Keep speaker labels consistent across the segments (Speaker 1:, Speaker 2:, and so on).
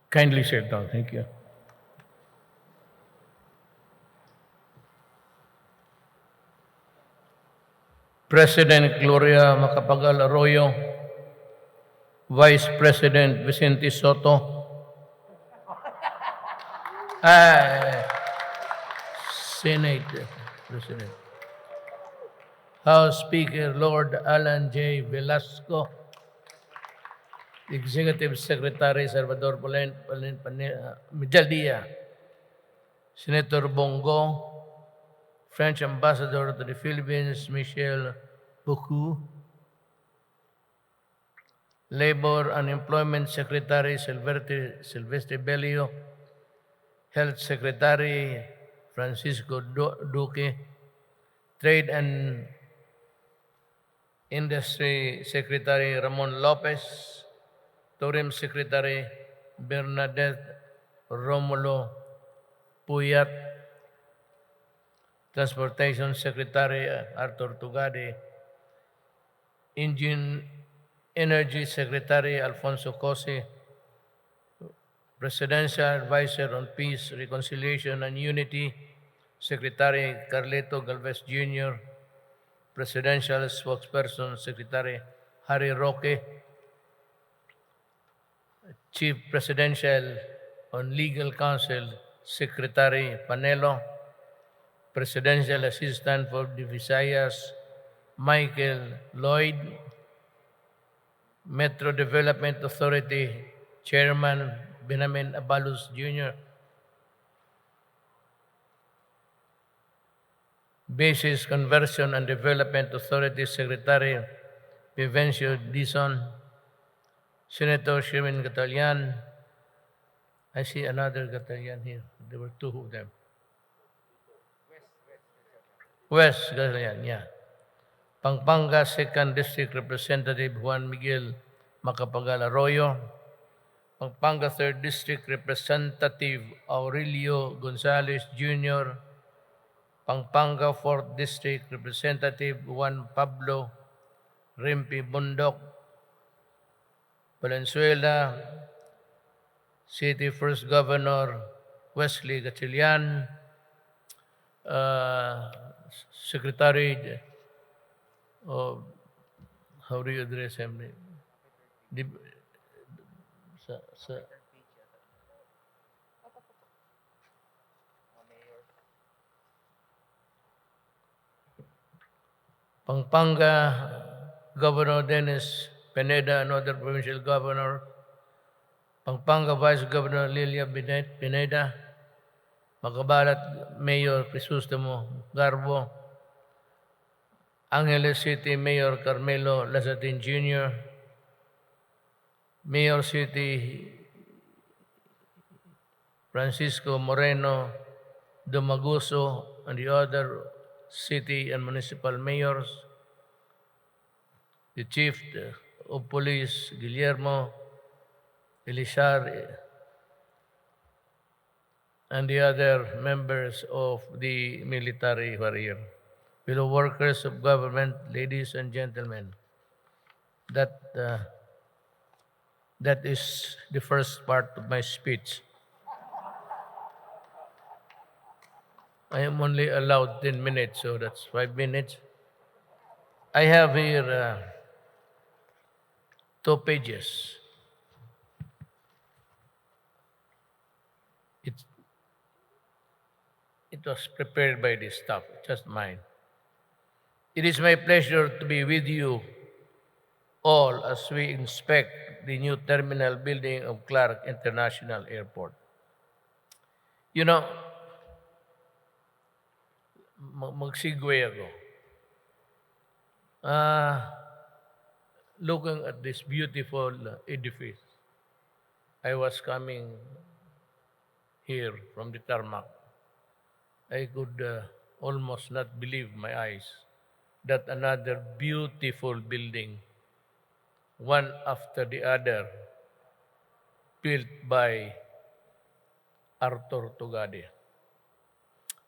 Speaker 1: Kindly sit down. Thank you. President Gloria Macapagal Arroyo, Vice President Vicente Soto, ah, Senate President, House Speaker Lord Alan J. Velasco, Executive Secretary Salvador Mijaldía, Senator Bongo, French Ambassador to the Philippines Michelle Buku, Labor and Employment Secretary Silvestre Bellio, Health Secretary Francisco Duque, Trade and Industry Secretary Ramon Lopez, Tourism Secretary Bernadette Romulo Puyat, Transportation Secretary Arthur Tugade, Energy Secretary Alfonso Cosi, Presidential Advisor on Peace, Reconciliation and Unity, Secretary Carleto Galvez Jr., Presidential Spokesperson Secretary Harry Roque, Chief Presidential on Legal Counsel Secretary Panelo, Presidential Assistant for the Visayas Michael Lloyd, Metro Development Authority Chairman Benjamin Abalus Jr., Basis Conversion and Development Authority Secretary Vivencio Dizon, Senator Sherwin Gatalian. I see another Gatalian here. There were two of them. West Gatalian, yeah. Pampanga 2nd District Representative Juan Miguel Macapagal Arroyo, Pampanga 3rd District Representative Aurelio Gonzalez Jr., Pampanga 4th District Representative Juan Pablo Rimpi Bundok, Valenzuela City First Governor Wesley Gatchalian, Secretary of, how do you address him? Sa Pampanga Governor Dennis Pineda, another provincial governor, Pampanga Vice Governor Lilia Pineda, Magabalat Mayor Crisostomo Garbo, Angeles City Mayor Carmelo Lazatin Jr., Mayor City Francisco Moreno Dumaguso, and the other city and municipal mayors, the Chief of Police Guillermo Elishar, and the other members of the military warrior, fellow workers of government, ladies and gentlemen. That is the first part of my speech. I am only allowed 10 minutes, so that's 5 minutes. I have here 2 pages. It was prepared by the staff, just mine. It is my pleasure to be with you all as we inspect the new terminal building of Clark International Airport. You know, mag-segue ako. Looking at this beautiful edifice, I was coming here from the tarmac. I could almost not believe my eyes that another beautiful building, one after the other, built by Arthur Tugade.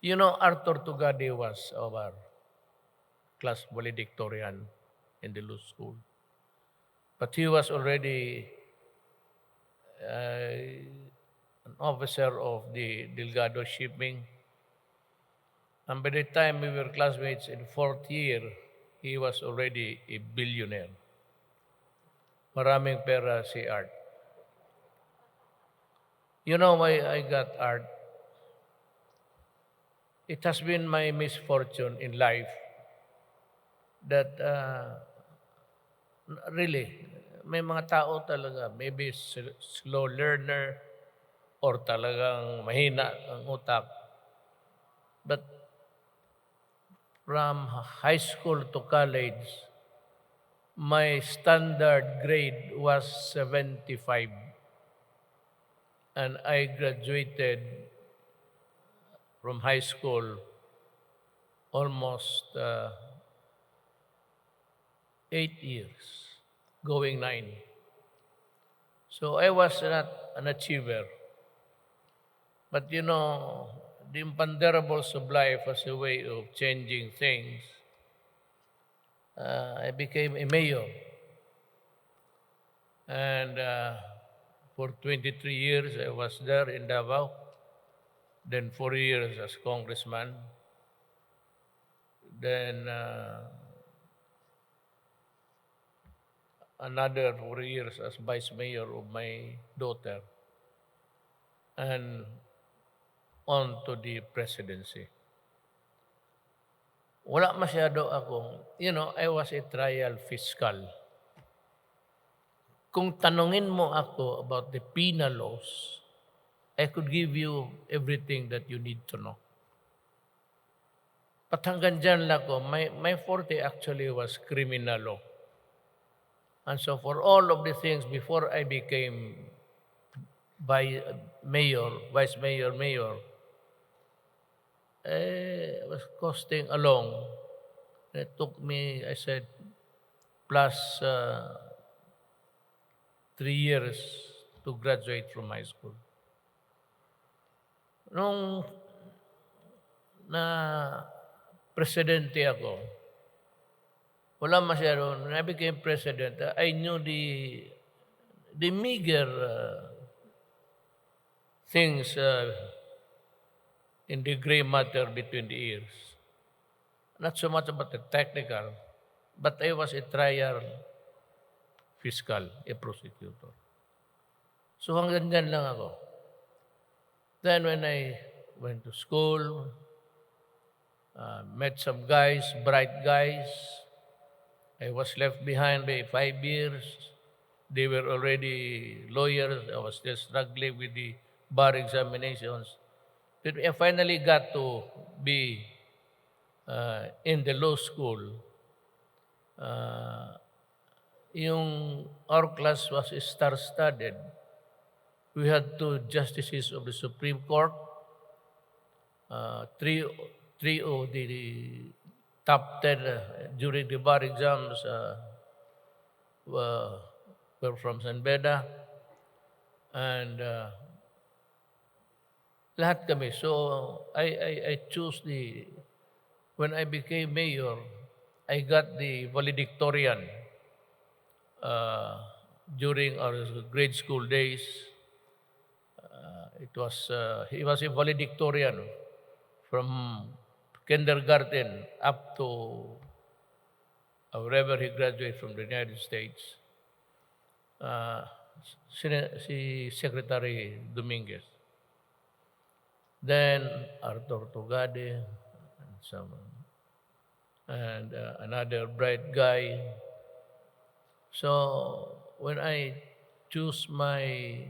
Speaker 1: You know, Arthur Tugade was our class valedictorian in the law school. But he was already an officer of the Delgado Shipping. And by the time we were classmates in fourth year, he was already a billionaire. Maraming pera si Art. You know why I got Art? It has been my misfortune in life that really, may mga tao talaga, maybe slow learner or talagang mahina ang utak. But from high school to college, my standard grade was 75. And I graduated from high school almost 8 years, going 9. So I was not an achiever. But you know, the imponderables of life has a way of changing things. I became a mayor. And for 23 years, I was there in Davao. Then 4 years as congressman. Then another 4 years as vice mayor of my daughter. And on to the presidency. Wala masyado akong, I was a trial fiscal. Kung tanungin mo ako about the penal laws, I could give you everything that you need to know. But hanggang dyan lang ako, my forte actually was criminal law. And so for all of the things before I became vice mayor, was costing along. It took me, I said, plus 3 years to graduate from high school. Nung na presidente ako, wala masyado. When I became president, I knew the meager things in the gray matter between the ears. Not so much about the technical, but I was a trial fiscal, a prosecutor. So hanggang dyan lang ako. Then when I went to school, met some guys, bright guys. I was left behind by 5 years. They were already lawyers. I was still struggling with the bar examinations. Then I finally got to be in the law school. Our class was star-studded. We had 2 justices of the Supreme Court, 3 of the top 10 during the bar exams were from San Beda. And lahat kami. So I chose when I became mayor, I got the valedictorian during our grade school days. He was a valedictorian from kindergarten up to wherever he graduated from the United States. Si Secretary Dominguez. Then Arthur Tugade and another bright guy. So when I choose my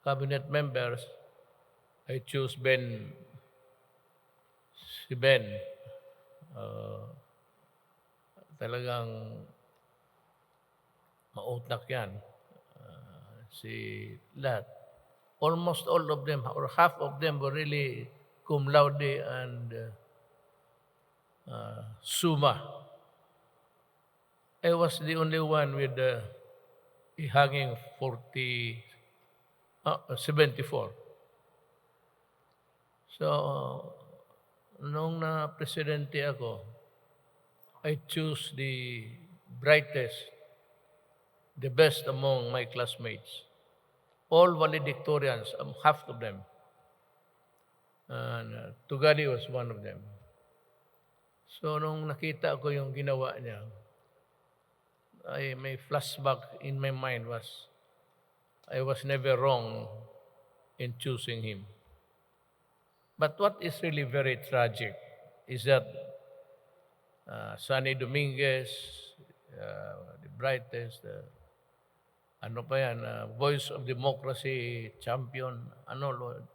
Speaker 1: cabinet members, I choose si Ben. Talagang mautak yan. Si lahat. Almost all of them, or half of them were really cum laude and summa. I was the only one with a hanging 74. So, nung na-presidente ako, I choose the brightest, the best among my classmates. all valedictorians, half of them. And Tugadi was one of them. So nung nakita ko yung ginawa niya, may flashback in my mind was, I was never wrong in choosing him. But what is really very tragic is that Sonny Dominguez, the brightest, ano pa yan, voice of democracy champion,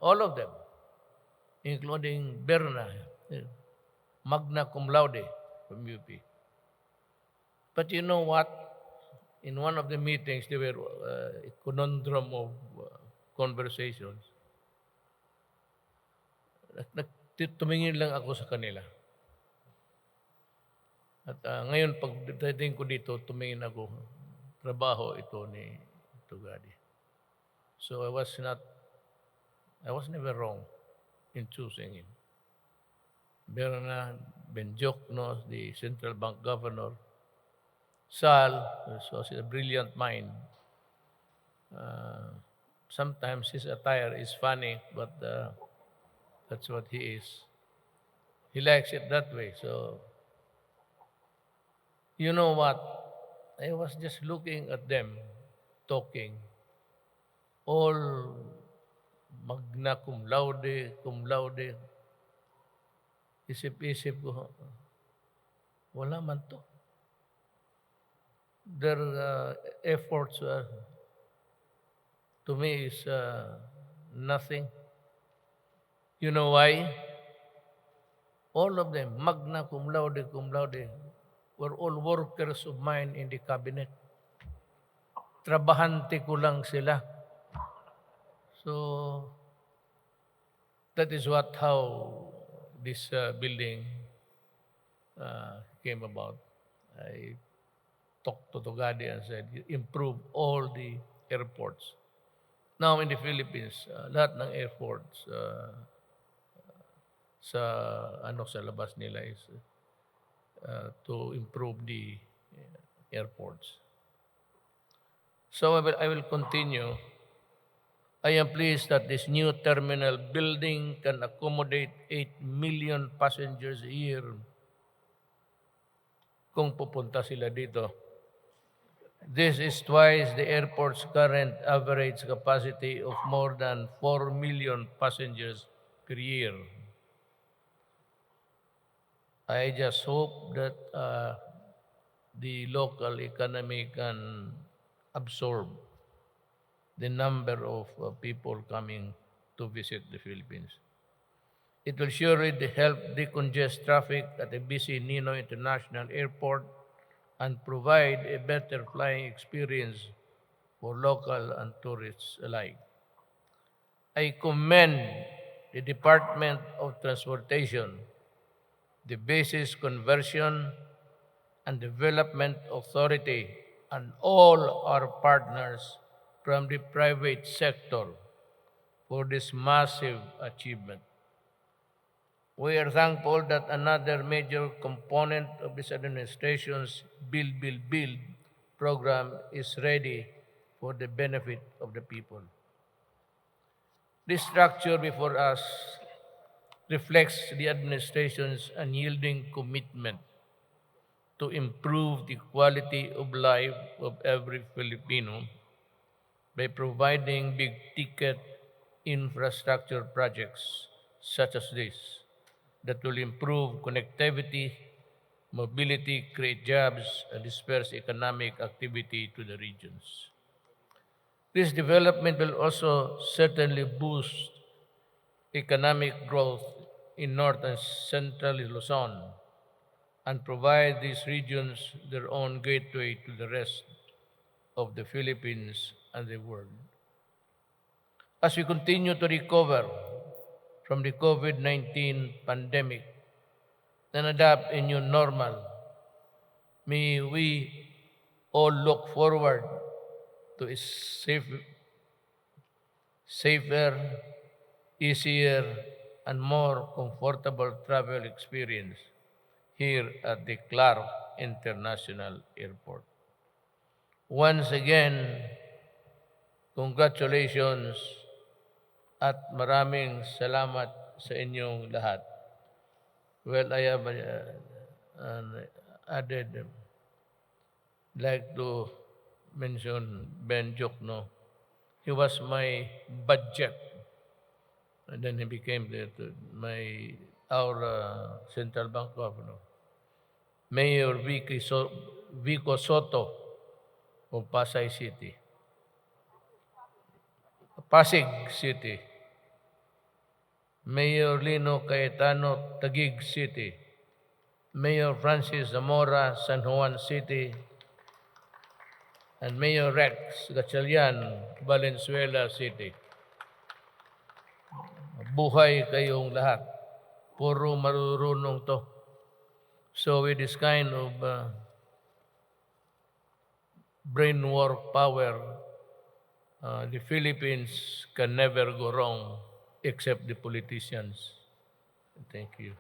Speaker 1: all of them, including Berna, magna cum laude from UP. But you know what? In one of the meetings, there were a conundrum of conversations. Tumingin lang ako sa kanila. At ngayon, pag dating ko dito, tumingin ako, trabaho ito ni Tugadi. So I was never wrong in choosing him. Berna, Benjokno, the central bank governor, Sal, who was a brilliant mind. Sometimes his attire is funny, but that's what he is. He likes it that way. So, you know what? I was just looking at them, talking. All magna cum laude. Isip-isip ko, wala man to. Their efforts to me is nothing. You know why? All of them, magna cum laude, were all workers of mine in the cabinet. Trabahante ko lang sila. So, that is how this building came about. I talked to Tugadi and said, improve all the airports. Now in the Philippines, lahat ng airports sa labas nila is to improve the airports. So I will continue. I am pleased that this new terminal building can accommodate 8 million passengers a year kung pupunta sila dito. This is twice the airport's current average capacity of more than 4 million passengers per year. I just hope that the local economy can absorb the number of people coming to visit the Philippines. It will surely help decongest traffic at the busy Ninoy International Airport and provide a better flying experience for local and tourists alike. I commend the Department of Transportation, the Basis Conversion and Development Authority, and all our partners from the private sector for this massive achievement. We are thankful that another major component of this administration's Build program is ready for the benefit of the people. This structure before us reflects the administration's unyielding commitment to improve the quality of life of every Filipino by providing big-ticket infrastructure projects such as this that will improve connectivity, mobility, create jobs, and disperse economic activity to the regions. This development will also certainly boost economic growth in North and Central Luzon and provide these regions their own gateway to the rest of the Philippines and the world. As we continue to recover from the COVID-19 pandemic and adapt a new normal, may we all look forward to a safer, easier, and more comfortable travel experience here at the Clark International Airport. Once again, Congratulations at maraming salamat sa inyong lahat. Well, I have added, like to mention Ben Jokno. He was my budget, and then he became our Central Bank Governor. Mayor Vico Soto of Pasay City. Pasig City. Mayor Lino Cayetano, Taguig City. Mayor Francis Zamora, San Juan City. And Mayor Rex Gatchalian, Valenzuela City. Buhay kayong lahat. Puro marurunong to. So with this kind of brain war power, the Philippines can never go wrong except the politicians. Thank you.